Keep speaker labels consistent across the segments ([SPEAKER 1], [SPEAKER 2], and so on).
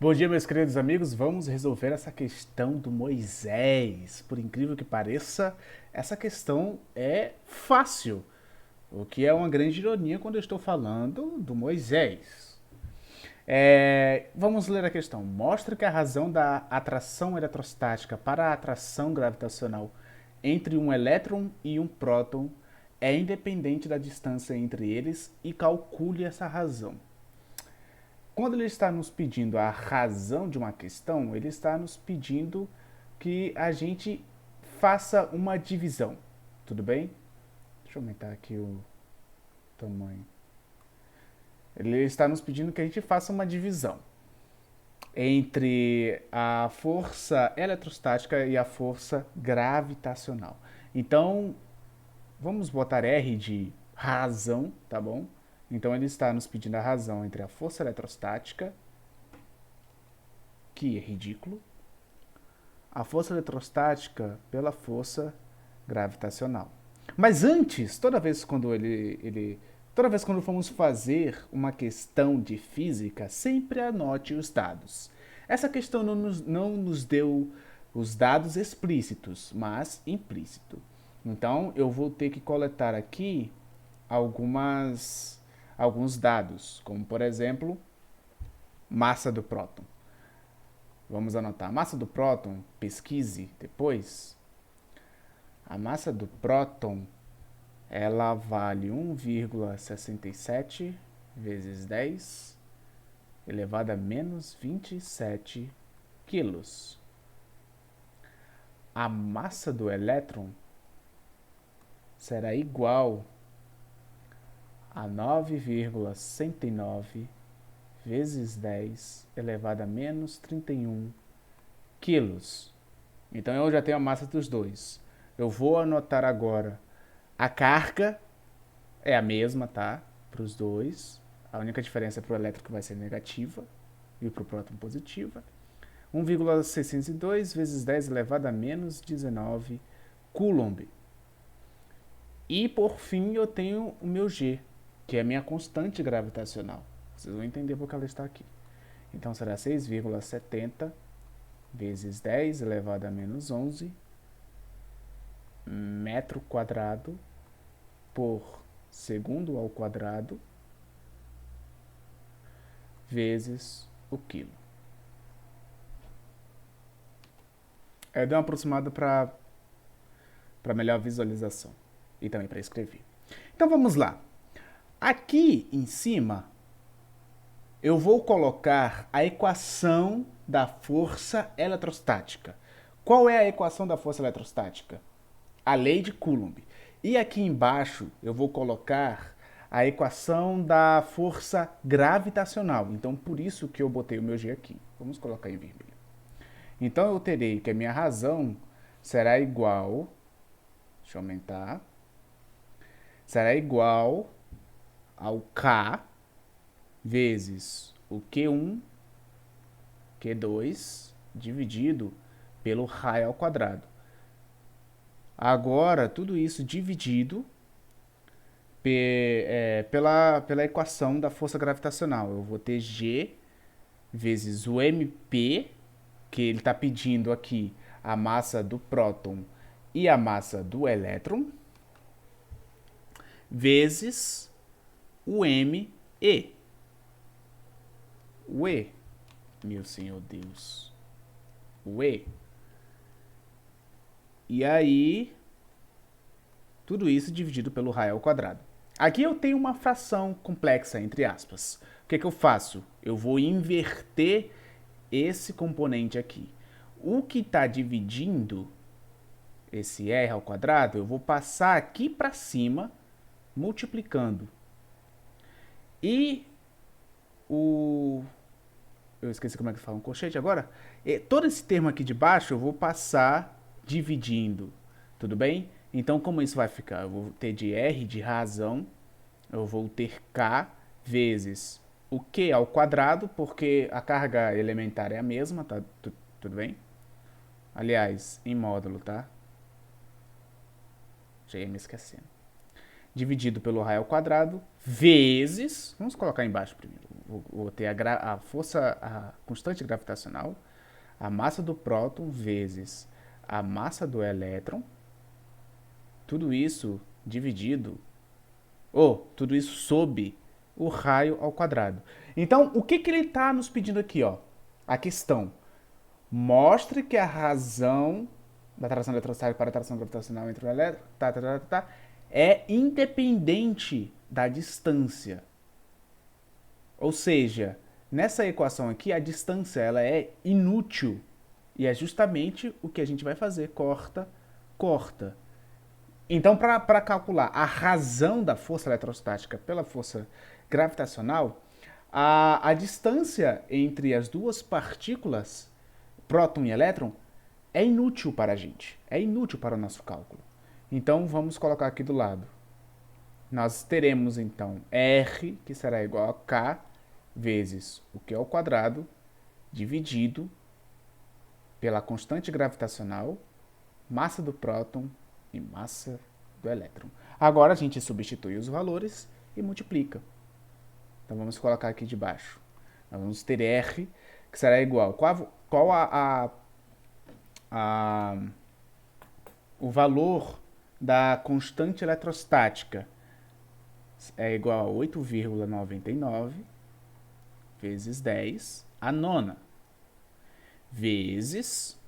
[SPEAKER 1] Bom dia, meus queridos amigos. Vamos resolver essa questão do Moisés. Por incrível que pareça, essa questão é fácil, o que é uma grande ironia quando eu estou falando do Moisés. Vamos ler a questão. Mostra que a razão da atração eletrostática para a atração gravitacional entre um elétron e um próton é independente da distância entre eles e calcule essa razão. Quando ele está nos pedindo a razão de uma questão, ele está nos pedindo que a gente faça uma divisão. Tudo bem? Deixa eu aumentar aqui o tamanho. Ele está nos pedindo que a gente faça uma divisão entre a força eletrostática e a força gravitacional. Então, vamos botar R de razão, tá bom? Então ele está nos pedindo a razão entre a força eletrostática, que é ridículo, a força eletrostática pela força gravitacional. Mas antes, toda vez quando formos fazer uma questão de física, sempre anote os dados. Essa questão não nos deu os dados explícitos, mas implícito. Então eu vou ter que coletar aqui alguns dados, como por exemplo, massa do próton. Vamos anotar. A massa do próton, pesquise depois. A massa do próton, ela vale 1,67 vezes 10 elevado a menos 27 quilos. A massa do elétron será igual a 9,109 vezes 10 elevado a menos 31 quilos. Então eu já tenho a massa dos dois. Eu vou anotar agora a carga, é a mesma, tá? Para os dois. A única diferença é para o elétron que vai ser negativa e para o próton positiva. 1,602 vezes 10 elevado a menos 19 coulomb. E por fim eu tenho o meu G, que é a minha constante gravitacional. Vocês vão entender porque ela está aqui. Então será 6,70 vezes 10 elevado a menos 11 metro quadrado por segundo ao quadrado vezes o quilo. Eu dei uma aproximada para melhor visualização e também para escrever. Então vamos lá. Aqui em cima eu vou colocar a equação da força eletrostática. Qual é a equação da força eletrostática? A lei de Coulomb. E aqui embaixo eu vou colocar a equação da força gravitacional. Então por isso que eu botei o meu G aqui. Vamos colocar em vermelho. Então eu terei que a minha razão será igual, deixa eu aumentar, será igual ao K vezes o Q1, Q2, dividido pelo raio ao quadrado. Agora, tudo isso dividido pela equação da força gravitacional. Eu vou ter G vezes o MP, que ele está pedindo aqui a massa do próton e a massa do elétron, vezes o ME. O E, meu senhor Deus. O E. E aí, tudo isso dividido pelo raio ao quadrado. Aqui eu tenho uma fração complexa, entre aspas. O que eu faço? Eu vou inverter esse componente aqui. O que está dividindo esse R ao quadrado, eu vou passar aqui para cima, multiplicando. E eu esqueci como é que fala um colchete agora. Todo esse termo aqui de baixo eu vou passar dividindo, tudo bem? Então como isso vai ficar? Eu vou ter de R de razão, eu vou ter K vezes o Q ao quadrado, porque a carga elementar é a mesma, tá? Tudo bem? Aliás, em módulo, tá? Já ia me esquecendo. Dividido pelo raio ao quadrado, vezes, vamos colocar embaixo primeiro, vou ter a força, a constante gravitacional, a massa do próton vezes a massa do elétron, tudo isso dividido, ou tudo isso sob o raio ao quadrado. Então, o que ele está nos pedindo aqui, ó? A questão. Mostre que a razão da atração eletrostática para a atração gravitacional entre o elétron é independente da distância. Ou seja, nessa equação aqui, a distância ela é inútil. E é justamente o que a gente vai fazer. Corta, corta. Então, para calcular a razão da força eletrostática pela força gravitacional, a distância entre as duas partículas, próton e elétron, é inútil para a gente. É inútil para o nosso cálculo. Então, vamos colocar aqui do lado. Nós teremos, então, R, que será igual a K, vezes o Q ao quadrado, dividido pela constante gravitacional, massa do próton e massa do elétron. Agora a gente substitui os valores e multiplica. Então vamos colocar aqui de baixo. Nós vamos ter R, que será igual. Qual o valor da constante eletrostática? É igual a 8,99 vezes 10 a nona, vezes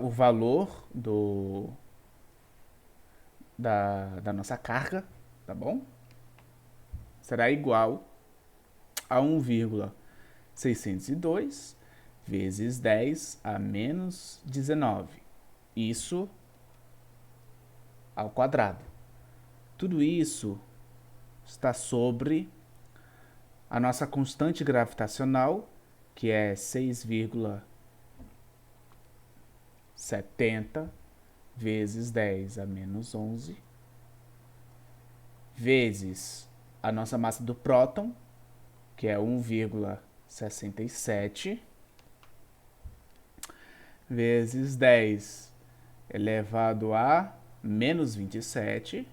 [SPEAKER 1] o valor da nossa carga, tá bom? Será igual a 1,602 vezes 10 a menos 19. Isso ao quadrado. Tudo isso está sobre a nossa constante gravitacional, que é 6,70 vezes 10 a menos 11, vezes a nossa massa do próton, que é 1,67, vezes 10 elevado a menos 27,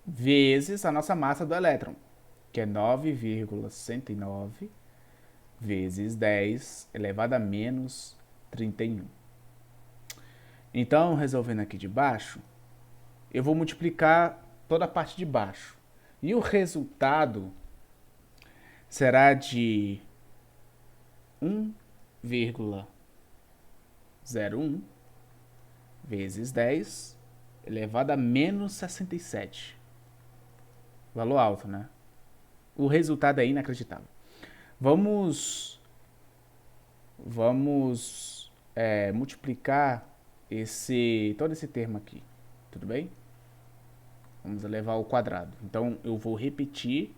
[SPEAKER 1] vezes a nossa massa do elétron, que é 9,109 vezes 10 elevado a menos 31. Então, resolvendo aqui de baixo, eu vou multiplicar toda a parte de baixo. E o resultado será de 1,01 vezes 10 elevado a menos 67. Valor alto, né? O resultado é inacreditável. Vamos multiplicar todo esse termo aqui, tudo bem? Vamos elevar ao quadrado. Então, eu vou repetir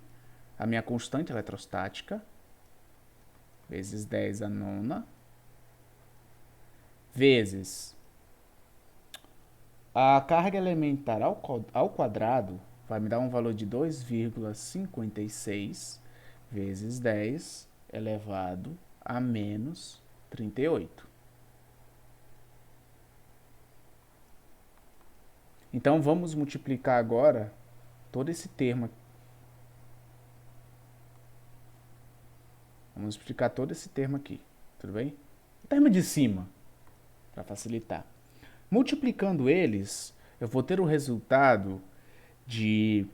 [SPEAKER 1] a minha constante eletrostática, vezes 10 a nona, vezes a carga elementar ao quadrado, vai me dar um valor de 2,56 vezes 10 elevado a menos 38. Então, vamos multiplicar agora todo esse termo aqui. Vamos multiplicar todo esse termo aqui, tudo bem? O termo de cima, para facilitar. Multiplicando eles, eu vou ter o resultado de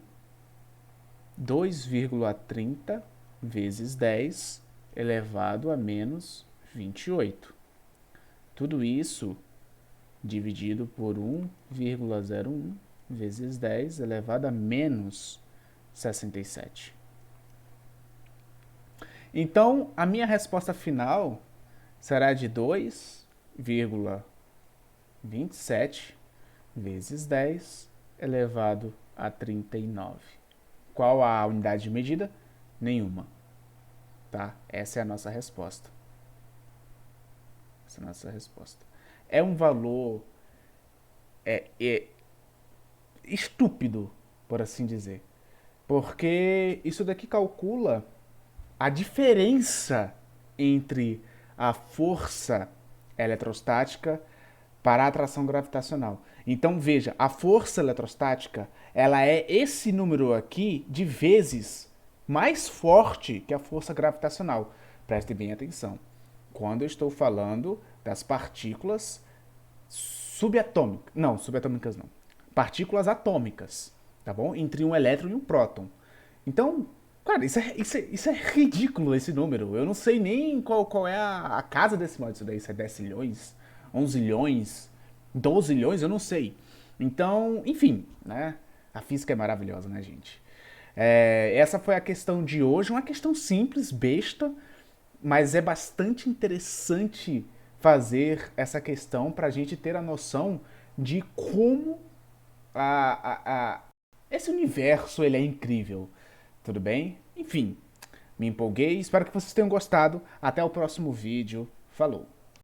[SPEAKER 1] 2,30 vezes 10 elevado a menos 28. Tudo isso dividido por 1,01 vezes 10 elevado a menos 67. Então, a minha resposta final será de 2,27 vezes 10 elevado a 39. Qual a unidade de medida? Nenhuma. Tá? Essa é a nossa resposta. Essa é a nossa resposta. É um valor estúpido, por assim dizer. Porque isso daqui calcula a diferença entre a força eletrostática para a atração gravitacional. Então, veja, a força eletrostática ela é esse número aqui de vezes mais forte que a força gravitacional. Preste bem atenção. Quando eu estou falando das partículas subatômicas, não, subatômicas não, partículas atômicas, tá bom? Entre um elétron e um próton. Então, cara, isso é ridículo esse número. Eu não sei nem qual é a casa decimal disso daí. Se é 10 milhões, 11 milhões, 12 milhões, eu não sei. Então, enfim, né? A física é maravilhosa, né, gente? Essa foi a questão de hoje. Uma questão simples, besta, mas é bastante interessante fazer essa questão para a gente ter a noção de como esse universo ele é incrível. Tudo bem? Enfim, me empolguei. Espero que vocês tenham gostado. Até o próximo vídeo. Falou!